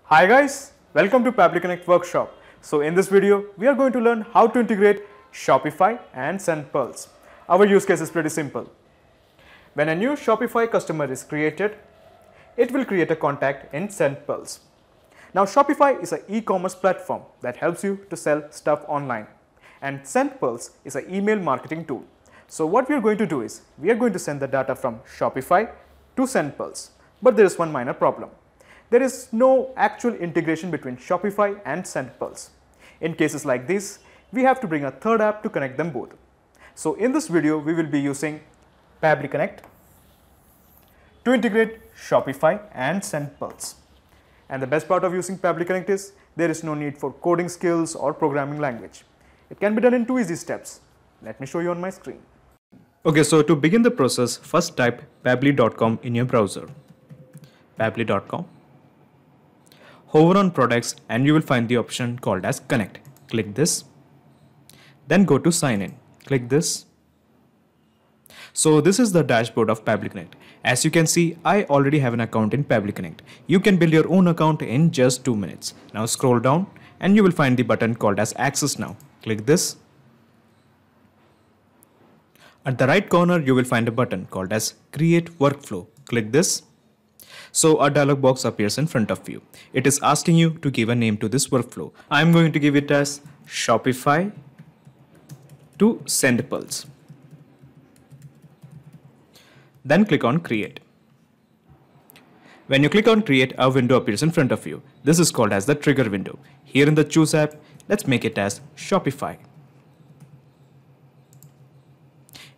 Hi guys, welcome to Pabbly Connect workshop. So in this video, we are going to learn how to integrate Shopify and SendPulse. Our use case is pretty simple. When a new Shopify customer is created, it will create a contact in SendPulse. Now Shopify is an e-commerce platform that helps you to sell stuff online, and SendPulse is an email marketing tool. So what we are going to do is, we are going to send the data from Shopify to SendPulse, but there is one minor problem. There is no actual integration between Shopify and SendPulse. In cases like this, we have to bring a third app to connect them both. So in this video, we will be using Pabbly Connect to integrate Shopify and SendPulse. And the best part of using Pabbly Connect is there is no need for coding skills or programming language. It can be done in 2 easy steps. Let me show you on my screen. Okay, so to begin the process, first type pabbly.com in your browser. Pabbly.com. Hover on products and you will find the option called as Connect. Click this. Then go to Sign In. Click this. So this is the dashboard of Pabbly Connect. As you can see, I already have an account in Pabbly Connect. You can build your own account in just 2 minutes. Now scroll down and you will find the button called as Access Now. Click this. At the right corner, you will find a button called as Create Workflow. Click this. So a dialog box appears in front of you. It is asking you to give a name to this workflow. I'm going to give it as Shopify to SendPulse. Then click on Create. When you click on Create, a window appears in front of you. This is called as the trigger window. Here in the Choose app, let's make it as Shopify.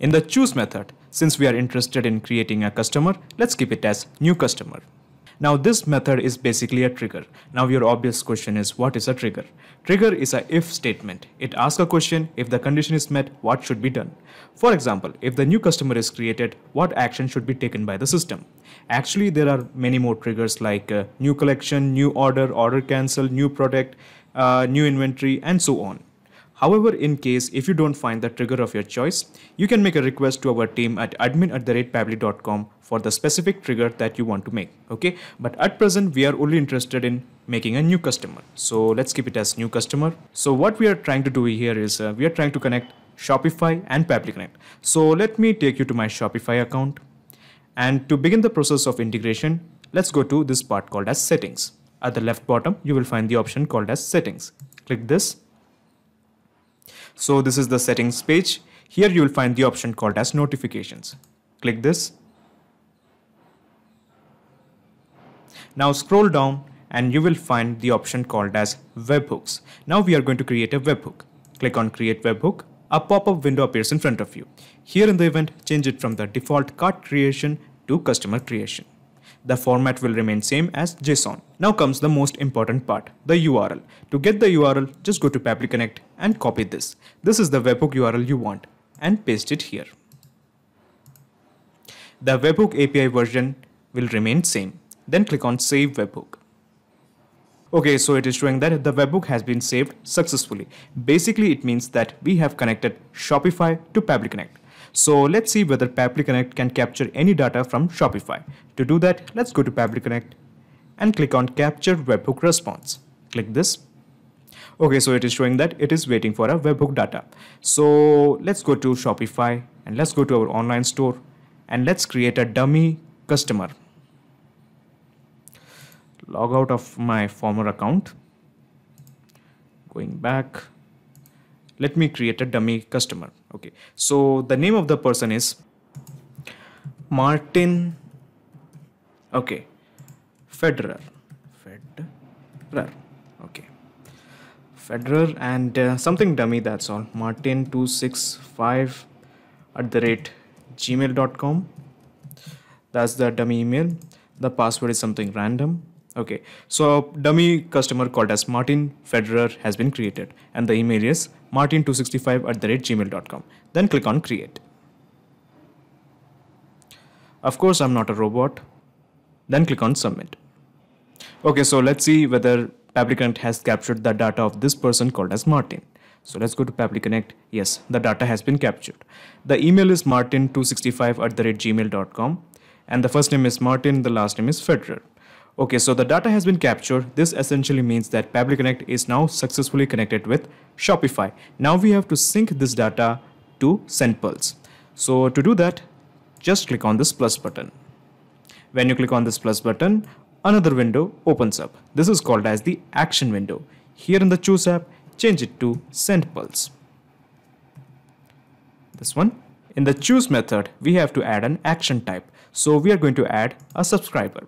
In the Choose method, since we are interested in creating a customer, let's keep it as New Customer. Now this method is basically a trigger. Now your obvious question is, what is a trigger? Trigger is a if statement. It asks a question, if the condition is met, what should be done? For example, if the new customer is created, what action should be taken by the system? Actually, there are many more triggers like new collection, new order, order cancel, new product, new inventory, and so on. However, in case if you don't find the trigger of your choice, you can make a request to our team at admin@pabbly.com for the specific trigger that you want to make. Okay, but at present we are only interested in making a new customer. So let's keep it as new customer. So what we are trying to do here is we are trying to connect Shopify and Pabbly Connect. So let me take you to my Shopify account. And to begin the process of integration, let's go to this part called as Settings. At the left bottom, you will find the option called as Settings. Click this. So this is the settings page. Here you will find the option called as Notifications. Click this. Now scroll down and you will find the option called as Webhooks. Now we are going to create a webhook. Click on Create Webhook. A pop-up window appears in front of you. Here in the event, change it from the default cart creation to customer creation. The format will remain same as JSON. Now comes the most important part, the URL. To get the URL, just go to Pabbly Connect and copy this. This is the webhook URL you want and paste it here. The webhook API version will remain same. Then click on Save Webhook. Okay, so it is showing that the webhook has been saved successfully. Basically, it means that we have connected Shopify to Pabbly Connect. So let's see whether Pabbly Connect can capture any data from Shopify. To do that, let's go to Pabbly Connect and click on Capture Webhook Response. Click this. Okay, so it is showing that it is waiting for a webhook data. So let's go to Shopify and let's go to our online store and let's create a dummy customer. Log out of my former account. Going back. Let me create a dummy customer. Okay, so the name of the person is Martin. Okay, Federer. Okay, Federer and something dummy. That's all. Martin265@gmail.com. That's the dummy email. The password is something random. Okay, so dummy customer called as Martin Federer has been created and the email is martin265@gmail.com. Then click on Create. Of course, I'm not a robot. Then click on Submit. Okay, so let's see whether Pabbly Connect has captured the data of this person called as Martin. So let's go to Pabbly Connect. Yes, the data has been captured. The email is martin265@gmail.com and the first name is Martin, the last name is Federer. Okay, so the data has been captured. This essentially means that Pabbly Connect is now successfully connected with Shopify. Now we have to sync this data to SendPulse. So to do that, just click on this plus button. When you click on this plus button, another window opens up. This is called as the action window. Here in the Choose app, change it to SendPulse. This one. In the Choose method, we have to add an action type. So we are going to add a subscriber.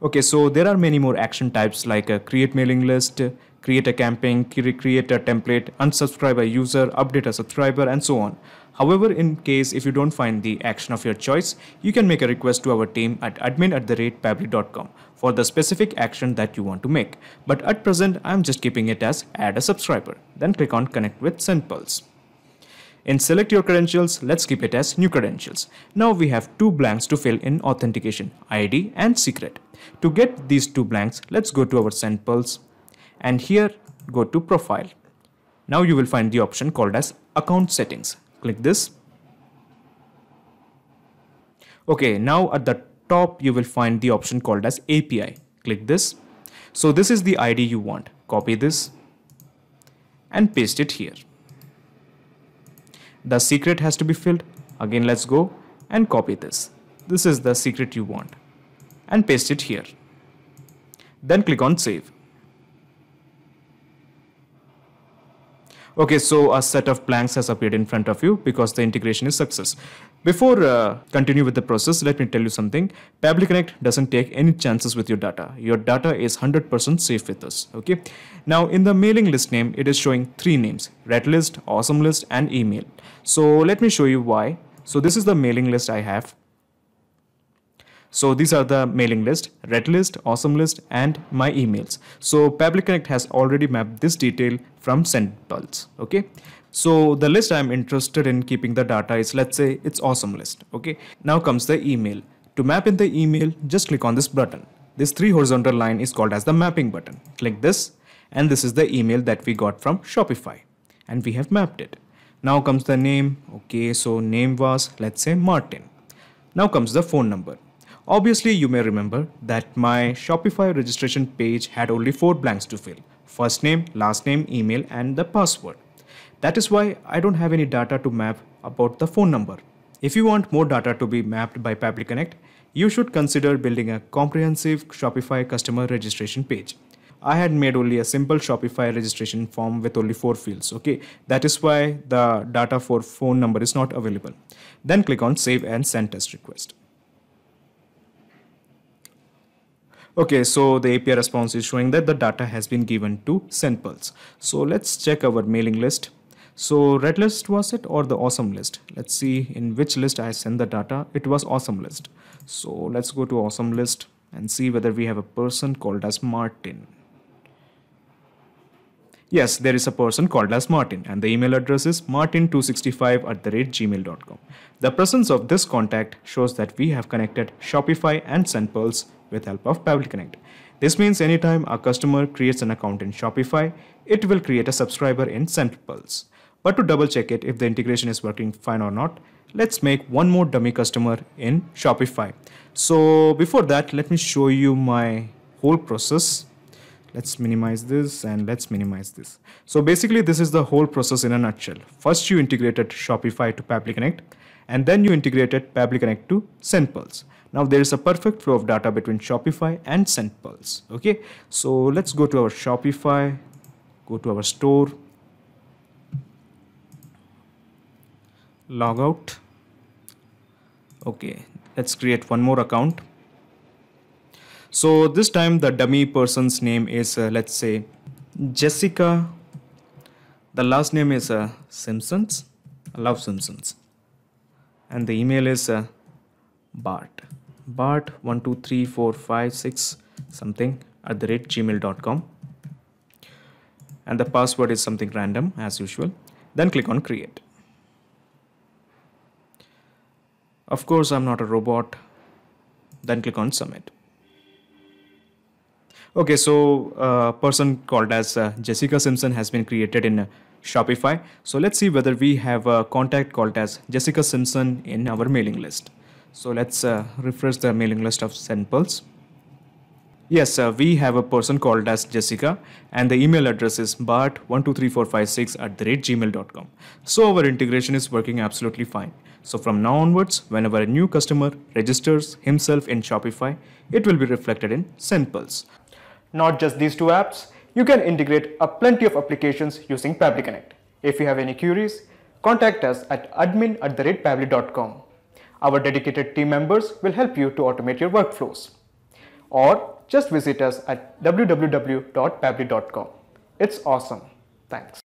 Okay, so there are many more action types like a create mailing list, create a campaign, create a template, unsubscribe a user, update a subscriber, and so on. However, in case if you don't find the action of your choice, you can make a request to our team at admin@pabbly.com for the specific action that you want to make. But at present, I'm just keeping it as add a subscriber. Then click on connect with SendPulse. In select your credentials, let's keep it as new credentials. Now we have two blanks to fill in authentication, ID and secret. To get these two blanks, let's go to our SendPulse and here go to profile. Now you will find the option called as account settings. Click this. Okay, now at the top you will find the option called as API. Click this. So this is the ID you want. Copy this and paste it here. The secret has to be filled. Again, let's go and copy this. This is the secret you want and paste it here. Then click on save. Okay, so a set of blanks has appeared in front of you because the integration is success. Before continue with the process, let me tell you something. Pabbly Connect doesn't take any chances with your data. Your data is 100% safe with us. Okay. Now in the mailing list name, it is showing three names: Red List, Awesome List, and Email. So let me show you why. So this is the mailing list I have. So these are the mailing list: Red List, Awesome List, and my emails. So Pabbly Connect has already mapped this detail from SendPulse. Okay. So the list I'm interested in keeping the data is, let's say it's Awesome List. Okay. Now comes the email. To map in the email, just click on this button. This 3 horizontal line is called as the mapping button. Click this, and this is the email that we got from Shopify, and we have mapped it. Now comes the name. Okay, so name was, let's say, Martin. Now comes the phone number. Obviously, you may remember that my Shopify registration page had only 4 blanks to fill: first name, last name, email, and the password. That is why I don't have any data to map about the phone number. If you want more data to be mapped by Pabbly Connect, you should consider building a comprehensive Shopify customer registration page. I had made only a simple Shopify registration form with only 4 fields. Okay, that is why the data for phone number is not available. Then click on save and send test request. Okay, so the API response is showing that the data has been given to SendPulse. So let's check our mailing list. So Red List was it or the Awesome List? Let's see in which list I send the data. It was Awesome List. So let's go to Awesome List and see whether we have a person called as Martin. Yes, there is a person called as Martin, and the email address is martin265@gmail.com. The presence of this contact shows that we have connected Shopify and SendPulse with help of Pabbly Connect. This means anytime a customer creates an account in Shopify, it will create a subscriber in SendPulse. But to double check it if the integration is working fine or not, let's make one more dummy customer in Shopify. So before that, let me show you my whole process. Let's minimize this and let's minimize this. So basically this is the whole process in a nutshell. First you integrated Shopify to Pabbly Connect, and then you integrated Pabbly Connect to SendPulse. Now there is a perfect flow of data between Shopify and SendPulse. Okay, so let's go to our Shopify, go to our store, log out. Okay, let's create one more account. So this time the dummy person's name is let's say Jessica. The last name is Simpsons, Love Simpsons, and the email is Bart 12345 something @gmail.com, and the password is something random as usual. Then click on create. Of course, I'm not a robot. Then click on submit. Okay, so a person called as Jessica Simpson has been created in Shopify. So let's see whether we have a contact called as Jessica Simpson in our mailing list. So let's refresh the mailing list of SendPulse. Yes, we have a person called as Jessica, and the email address is bart123456@gmail.com. So our integration is working absolutely fine. So from now onwards, whenever a new customer registers himself in Shopify, it will be reflected in SendPulse. Not just these two apps, you can integrate a plenty of applications using Pabbly Connect. If you have any queries, contact us at admin@pabbly.com. Our dedicated team members will help you to automate your workflows. Or just visit us at www.pabbly.com. It's awesome. Thanks.